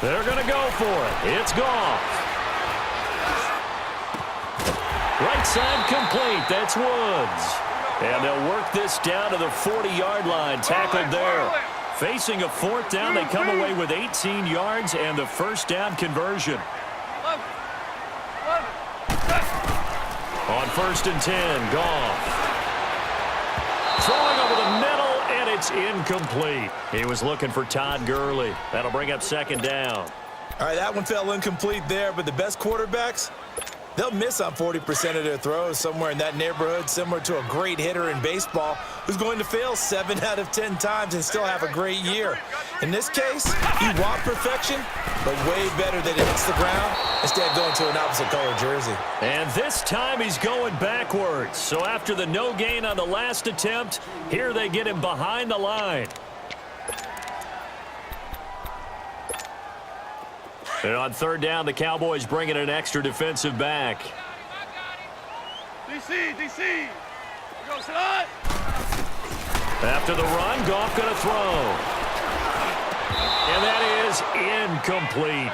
They're going to go for it. It's Goff. Right side complete. That's Woods. And they'll work this down to the 40-yard line. Tackled there. Facing a fourth down, they come away with 18 yards and the first down conversion. On 1st and 10, Goff. Throwing over the middle, and it's incomplete. He was looking for Todd Gurley. That'll bring up 2nd down. All right, that one fell incomplete there, but the best quarterbacks, they'll miss on 40% of their throws, somewhere in that neighborhood, similar to a great hitter in baseball who's going to fail 7 out of 10 times and still have a great year. In this case, you want perfection, but way better that it hits the ground instead of going to an opposite color jersey. And this time he's going backwards. So after the no gain on the last attempt, here they get him behind the line. And on 3rd down, the Cowboys bring in an extra defensive back. DC. Go, son. After the run, Goff going to throw. And that is incomplete.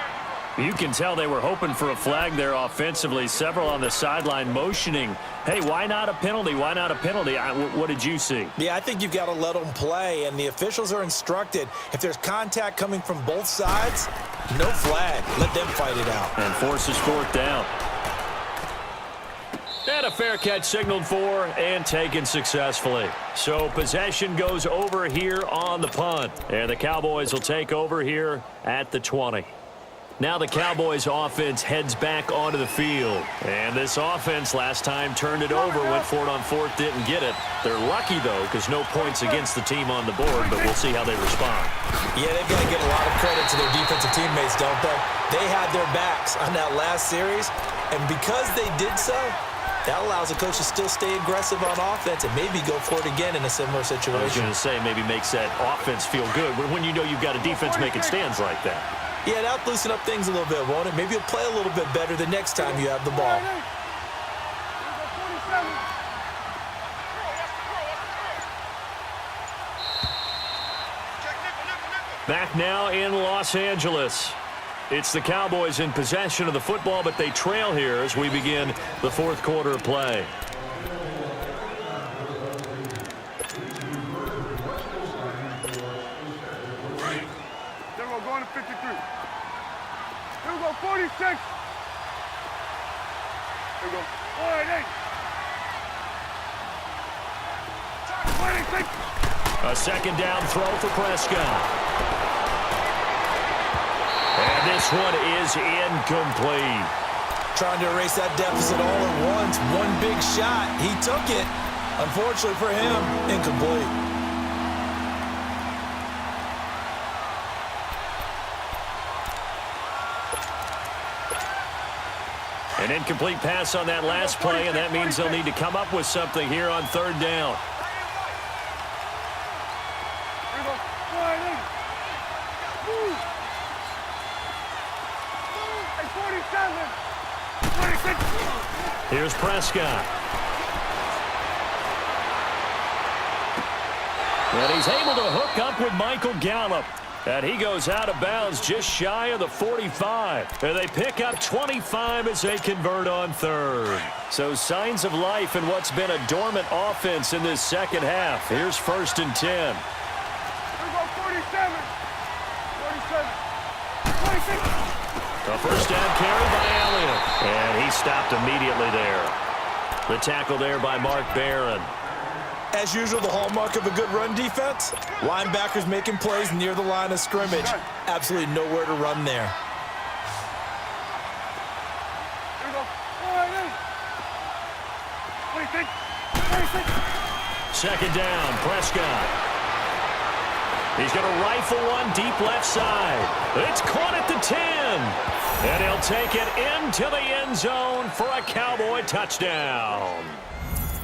You can tell they were hoping for a flag there offensively. Several on the sideline motioning, hey, why not a penalty? Why not a penalty? What did you see? Yeah, I think you've got to let them play, and the officials are instructed. If there's contact coming from both sides, no flag. Let them fight it out. And forces 4th down. And a fair catch signaled for and taken successfully. So possession goes over here on the punt. And the Cowboys will take over here at the 20. Now the Cowboys offense heads back onto the field. And this offense last time turned it over, went for it on 4th, didn't get it. They're lucky, though, because no points against the team on the board, but we'll see how they respond. Yeah, they've got to get a lot of credit to their defensive teammates, don't they? They had their backs on that last series, and because they did so, that allows the coach to still stay aggressive on offense and maybe go for it again in a similar situation. I was going to say maybe makes that offense feel good when you know you've got a defense making stands like that. Yeah, that'll loosen up things a little bit, won't it? Maybe you'll play a little bit better the next time you have the ball. Back now in Los Angeles. It's the Cowboys in possession of the football, but they trail here as we begin the 4th quarter of play. Going to 53. Here we go, 46. Here we go, 48. 26. A 2nd down throw for Prescott. And this one is incomplete. Trying to erase that deficit all at once. One big shot. He took it. Unfortunately for him, incomplete. An incomplete pass on that last play, and that means they'll need to come up with something here on 3rd down. Here's Prescott. And he's able to hook up with Michael Gallup. And he goes out of bounds just shy of the 45. And they pick up 25 as they convert on 3rd. So signs of life in what's been a dormant offense in this 2nd half. Here's 1st and 10. Here we go, 47. 47. 26. A first down carry by Elliott. And he stopped immediately there. The tackle there by Mark Barron. As usual, the hallmark of a good run defense, linebackers making plays near the line of scrimmage. Absolutely nowhere to run there. Here we go. 26. 26. 2nd down, Prescott. He's going to rifle one deep left side. It's caught at the 10. And he'll take it into the end zone for a Cowboy touchdown.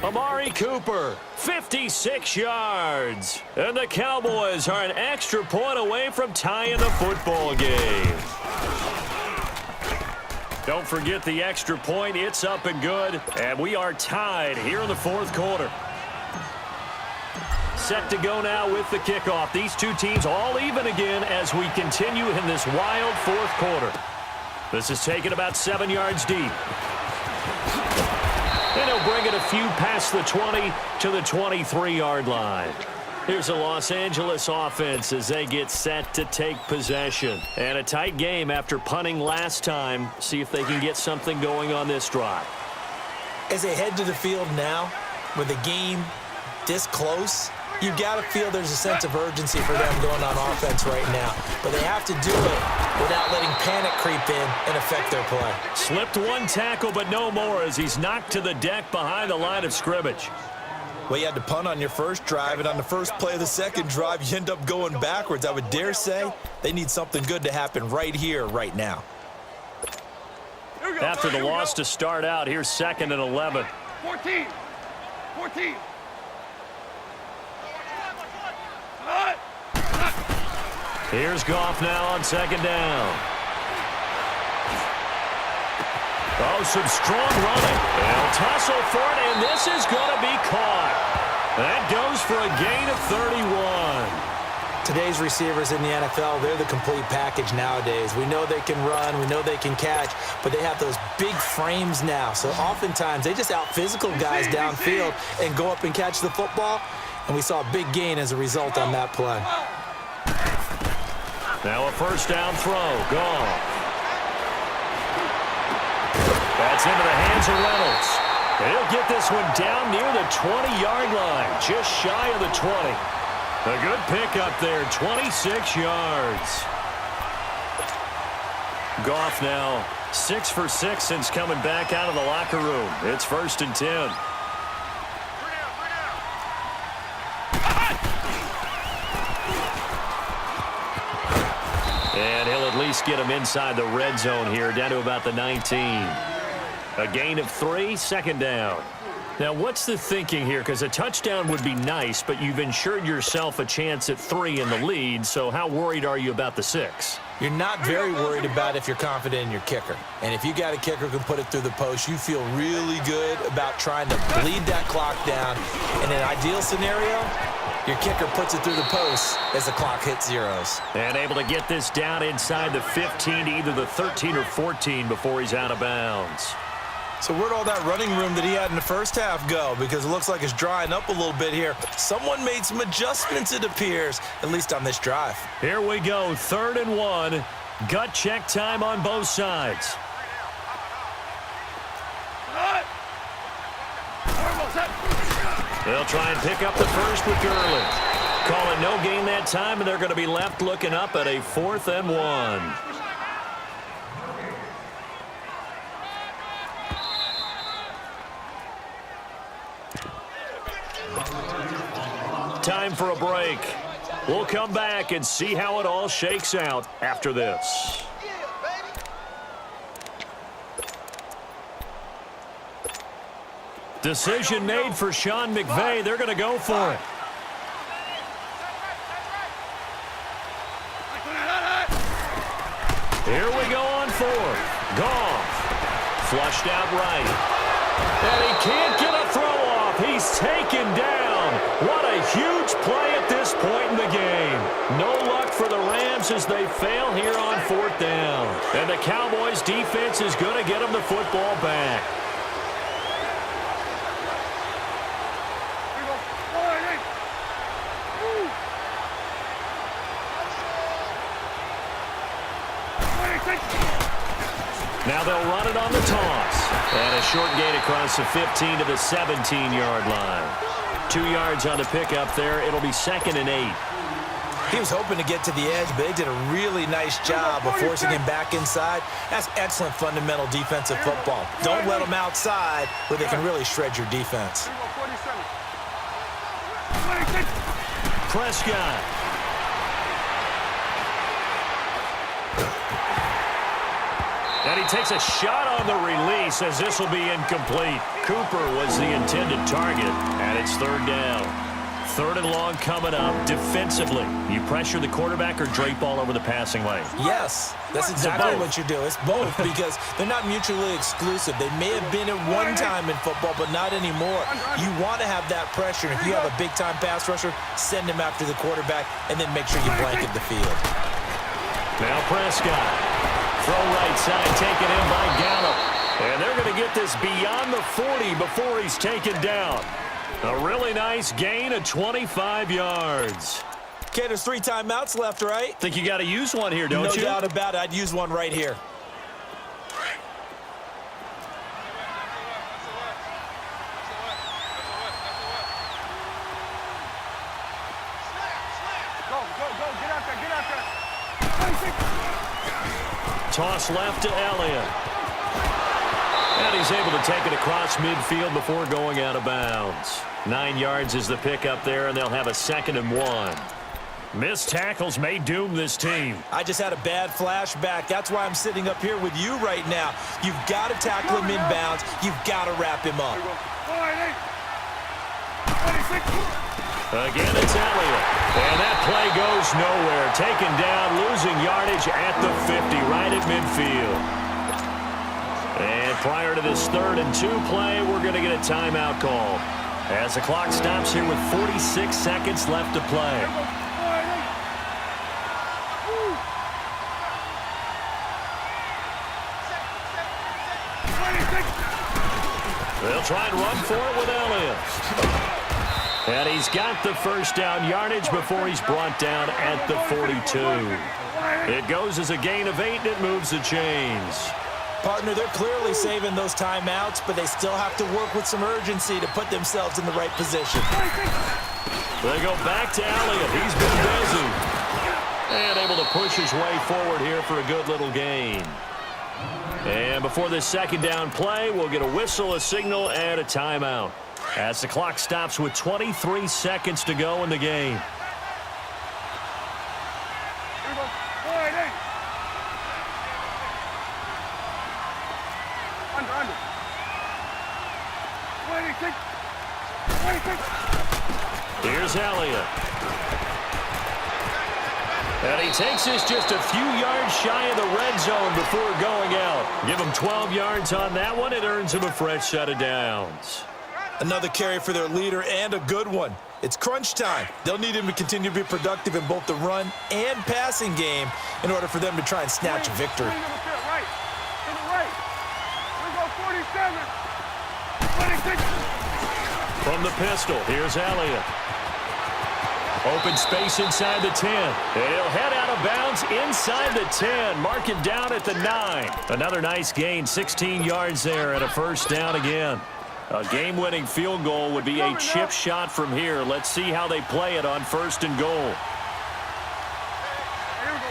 Amari Cooper, 56 yards. And the Cowboys are an extra point away from tying the football game. Don't forget the extra point. It's up and good. And we are tied here in the 4th quarter. set to go now with the kickoff. These two teams all even again as we continue in this wild fourth quarter. This is taken about 7 yards deep. And he'll bring it a few past the 20 to the 23-yard line. Here's the Los Angeles offense as they get set to take possession. And a tight game after punting last time. See if they can get something going on this drive. As they head to the field now, with the game this close, you've got to feel there's a sense of urgency for them going on offense right now. But they have to do it without letting panic creep in and affect their play. Slipped one tackle, but no more as he's knocked to the deck behind the line of scrimmage. Well, you had to punt on your first drive, and on the first play of the second drive, you end up going backwards. I would dare say they need something good to happen right here, right now. After the loss to start out, here's 2nd and 11. 14. Here's Goff now on 2nd down. Oh, some strong running. They'll tussle for it, and this is going to be caught. That goes for a gain of 31. Today's receivers in the NFL, they're the complete package nowadays. We know they can run, we know they can catch, but they have those big frames now. So oftentimes they just out-physical guys downfield and go up and catch the football, and we saw a big gain as a result on that play. Now a first down throw. Gone. That's into the hands of Reynolds. He'll get this one down near the 20-yard line, just shy of the 20. A good pickup there, 26 yards. Goff now 6 for 6 since coming back out of the locker room. It's 1st and 10. And he'll at least get him inside the red zone here, down to about the 19. A gain of 3, 2nd down. Now, what's the thinking here? Because a touchdown would be nice, but you've ensured yourself a chance at 3 in the lead, so how worried are you about the 6? You're not very worried about if you're confident in your kicker. And if you got a kicker who can put it through the post, you feel really good about trying to bleed that clock down. In an ideal scenario, your kicker puts it through the post as the clock hits zeros. And able to get this down inside the 15 to either the 13 or 14 before he's out of bounds. So where'd all that running room that he had in the first half go? Because it looks like it's drying up a little bit here. Someone made some adjustments, it appears, at least on this drive. Here we go, 3rd and 1. Gut check time on both sides. They'll try and pick up the first with Gurley. Call it no gain that time, and they're going to be left looking up at a 4th and 1. Time for a break. We'll come back and see how it all shakes out after this. Decision made for Sean McVay. They're going to go for it. Here we go on 4th. Goff. Flushed out right. And he can't get a throw off. He's taken down. What a huge play at this point in the game. No luck for the Rams as they fail here on 4th down. And the Cowboys defense is going to get them the football back. Now they'll run it on the toss. And a short gain across the 15 to the 17-yard line. 2 yards on the pickup there. It'll be 2nd and 8. He was hoping to get to the edge, but they did a really nice job of forcing him back inside. That's excellent fundamental defensive football. Don't let them outside where they can really shred your defense. Prescott. And he takes a shot on the release as this will be incomplete. Cooper was the intended target, and it's 3rd down. Third and long coming up. Defensively, you pressure the quarterback or drape all over the passing lane? Yes, that's exactly what you do. It's both because they're not mutually exclusive. They may have been at one time in football, but not anymore. You want to have that pressure. If you have a big-time pass rusher, send him after the quarterback, and then make sure you blanket the field. Now Prescott. Throw right side, taken in by Gallup. And they're going to get this beyond the 40 before he's taken down. A really nice gain of 25 yards. Okay, there's 3 timeouts left, right? Think you got to use one here, don't you? No doubt about it. I'd use one right here. Get out there. Toss left to Elliott. And he's able to take it across midfield before going out of bounds. 9 yards is the pickup there, and they'll have a 2nd and 1. Missed tackles may doom this team. I just had a bad flashback. That's why I'm sitting up here with you right now. You've got to tackle him inbounds. You've got to wrap him up. Again, it's Elliott. And that play goes nowhere. Taken down, losing yardage at the 50, right at midfield. And prior to this 3rd and 2 play, we're going to get a timeout call as the clock stops here with 46 seconds left to play. They'll try and run for it with Elliott. And he's got the first down yardage before he's brought down at the 42. It goes as a gain of 8, and it moves the chains. Partner, they're clearly saving those timeouts, but they still have to work with some urgency to put themselves in the right position. They go back to Elliott. He's been busy. And able to push his way forward here for a good little gain. And before this 2nd down play, we'll get a whistle, a signal, and a timeout as the clock stops with 23 seconds to go in the game. Under. 26. Here's Elliott. And he takes this just a few yards shy of the red zone before going out. Give him 12 yards on that one. It earns him a fresh set of downs. Another carry for their leader, and a good one. It's crunch time. They'll need him to continue to be productive in both the run and passing game in order for them to try and snatch a victory. Right. To the right. We go 47. 26. From the pistol, here's Elliott. Open space inside the 10. He'll head out of bounds inside the 10. Mark it down at the 9. Another nice gain, 16 yards there, and a first down again. A game-winning field goal would be a chip shot from here. Let's see how they play it on 1st and goal. Here we go.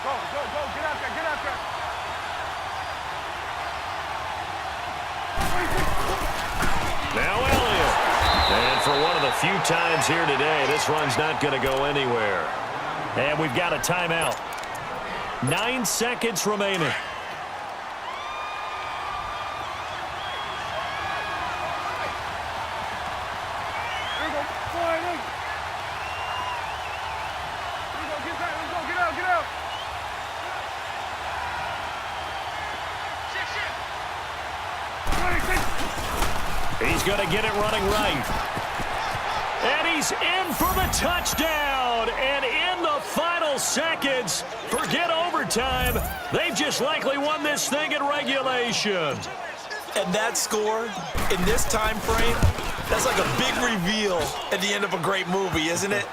Go. Get out there. Now Elliott. And for one of the few times here today, this run's not going to go anywhere. And we've got a timeout. 9 seconds remaining. He's going to get it running right. And he's in for the touchdown. And in the final seconds, forget overtime. They've just likely won this thing in regulation. And that score in this time frame, that's like a big reveal at the end of a great movie, isn't it?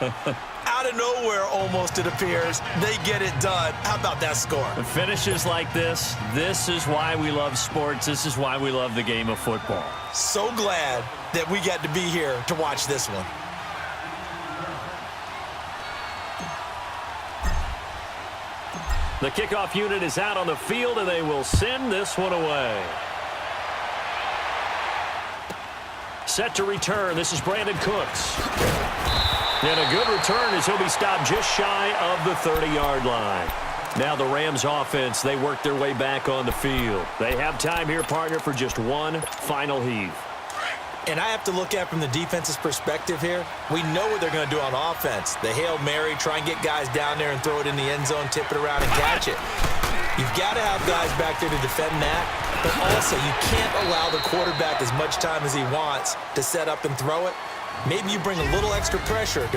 Out of nowhere, almost, it appears, they get it done. How about that score? The finishes like this is why we love sports. This is why we love the game of football. So glad that we got to be here to watch this one. The kickoff unit is out on the field, and they will send this one away. Set to return. This is Brandon Cooks. And a good return as he'll be stopped just shy of the 30-yard line. Now the Rams offense, they work their way back on the field. They have time here, partner, for just one final heave. And I have to look at from the defense's perspective here. We know what they're going to do on offense. The Hail Mary, try and get guys down there and throw it in the end zone, tip it around and catch it. You've got to have guys back there to defend that, but also you can't allow the quarterback as much time as he wants to set up and throw it. Maybe you bring a little extra pressure